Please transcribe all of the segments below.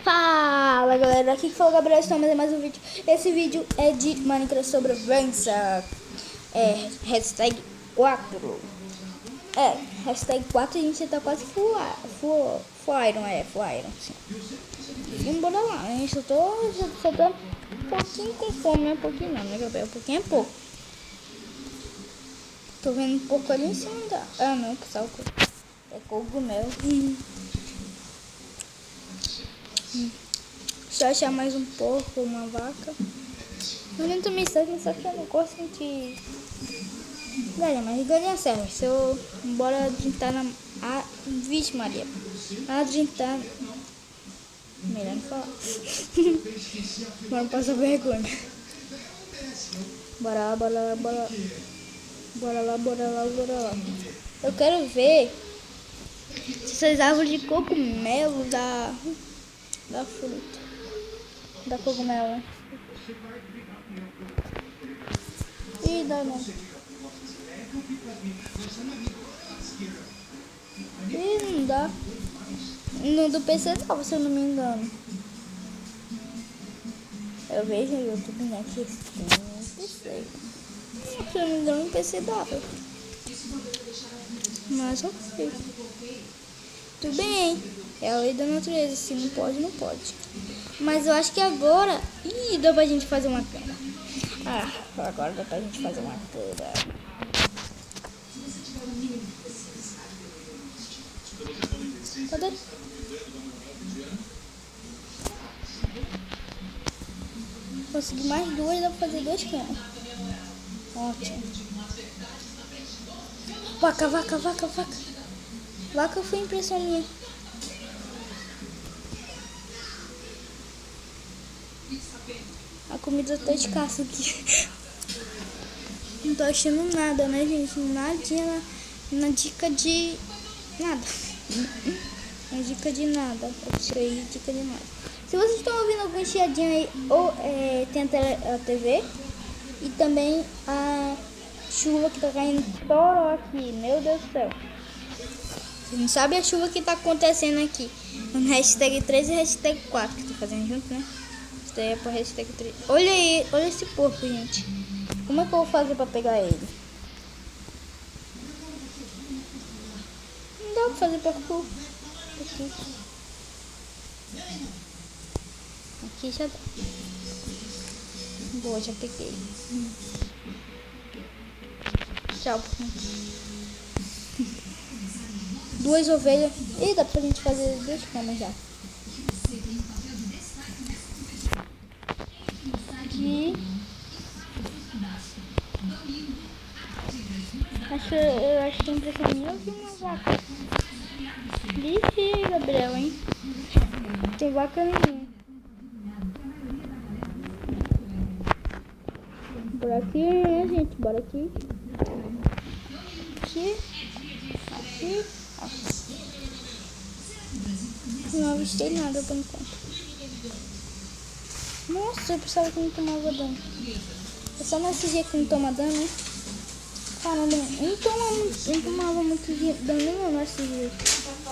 Fala galera, aqui que foi o Gabriel, estamos em mais um vídeo. Esse vídeo é de Minecraft sobrevivência. Hashtag 4. Hashtag 4 a gente tá quase full iron, sim. Vamos bora lá, hein? Só tô um pouquinho com fome, não é um pouquinho não, né Gabriel? Um pouquinho é pouco. Tô vendo um pouco ali em cima da... Ah não, que salco. É cogumelo. Se eu achar mais um porco, uma vaca. Eu nem também serve, só que eu não gosto de galinha, mas galinha serve. Se eu... Bora adrentar na... Vixe Maria. Adrentar... Melhor não falar. Bora passar vergonha. Bora lá. Eu quero ver se essas árvores de cogumelo da fruta. Da cogumelo, né? Ih, dá não. Ih, não dá. No do PC não, se eu não me engano. Eu vejo no YouTube, né, que tem no PC. Se eu não me engano, no PC dava. Mas ok. Tudo bem. É a lei da natureza. Se não pode, não pode. Mas eu acho que agora... Ih, dá pra gente fazer uma cama. Agora dá pra gente fazer uma cama. Cadê? Consegui mais duas, dá pra fazer 2 camas. Ótimo. Vaca. Vaca foi impressão minha. A comida tá escassa aqui. Não tô achando nada, né, gente? Nadinha na dica de nada. Na dica de nada. Isso aí, dica de nada. Se vocês estão ouvindo algum chiadinho aí, ou tenta a TV. E também a chuva que tá caindo todo aqui. Meu Deus do céu. Vocês não sabem a chuva que tá acontecendo aqui. No hashtag 3 e hashtag 4 que tá fazendo junto, né? Isso daí é pro hashtag 3. Olha aí, olha esse porco, gente. Como é que eu vou fazer pra pegar ele? Não dá pra fazer porco. Aqui já dá. Boa, já peguei. Tchau. 2 ovelhas. Ih, dá pra gente fazer 2 camas já. Aqui. Eu acho que impressão minha eu vi uma vaca. Vixe, Gabriel, hein? Tem vaca nenhuma. Bora aqui, né, gente? Bora aqui. Aqui. Não avistei nada por enquanto. Nossa, eu pensava que não tomava dano. É só nesse jeito que não toma dano, né? Caramba, não tomava muito dano não nesse jeito.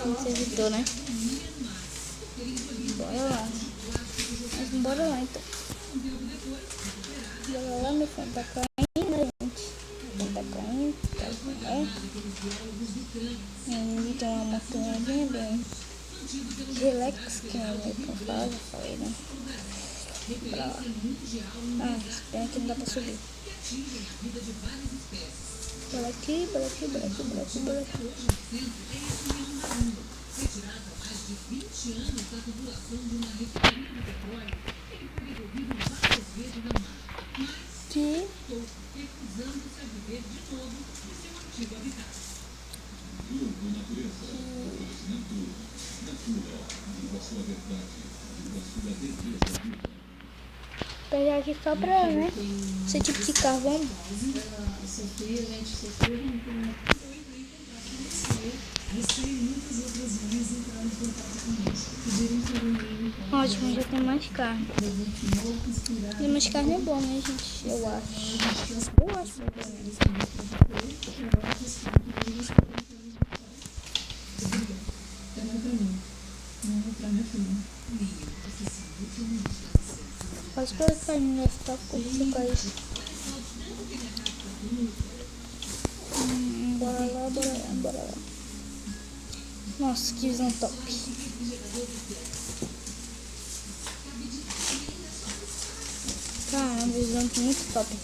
Nesse servidor, né? Bora lá. Mas bora lá então. Bora lá, meu fone tá caindo, né, gente? Meu fone tá caindo, então uma montanha bem relax, que não é que eu falo, já falei, né? Pra lá. Pena que não dá pra subir. Bora aqui. Aqui. Pegar aqui só pra, né? Esse tipo de carvão. Ótimo, já tem mais carne. E mais carne é bom, né, gente? Eu acho. Eu acho que é bom. Pode colocar aí no laptop como você faz. Bora lá, bora lá, bora lá. Nossa, que visão top. Caramba, visão muito top.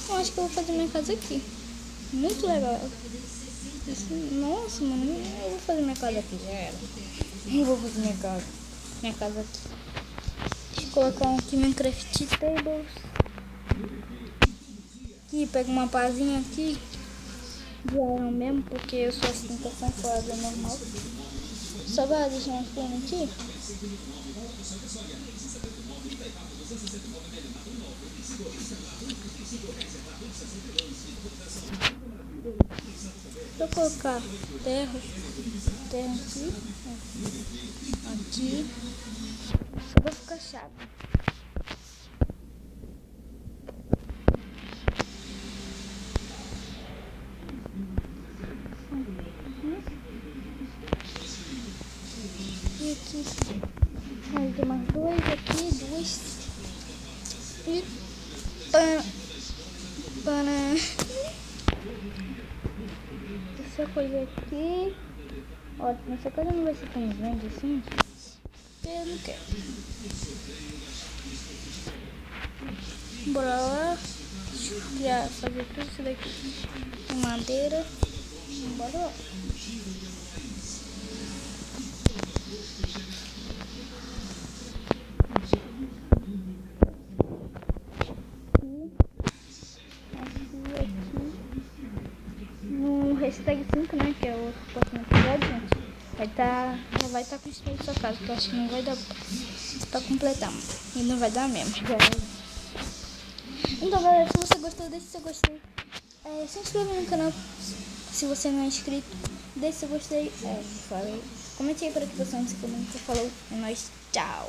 Eu acho que eu vou fazer minha casa aqui. Muito legal. Nossa, mano, eu vou fazer minha casa aqui, já era. Eu vou fazer minha casa aqui. Deixa eu colocar aqui Minecraft Tables. Aqui, pega uma pazinha aqui. Já era mesmo, porque eu sou assim, tá sem fora normal. Só vai deixar uns planos aqui. Vou colocar terra aqui, só vai ficar chato. E aqui, aí tem mais dois aqui, duas. E para essa coisa aqui. Ótimo, essa coisa não vai ser tão grande assim. Eu não quero. Bora lá. Já fazer tudo isso daqui. Madeira. Bora lá. No hashtag 5, né, que é o próximo episódio, gente, já vai estar construindo sua casa, que eu acho que não vai dar pra completar, e não vai dar mesmo. Então, galera, se você gostou, deixe seu gostei, se inscreva no canal se você não é inscrito, deixe seu gostei, falei, comente aí para que você não se comente, falou, é nóis, tchau.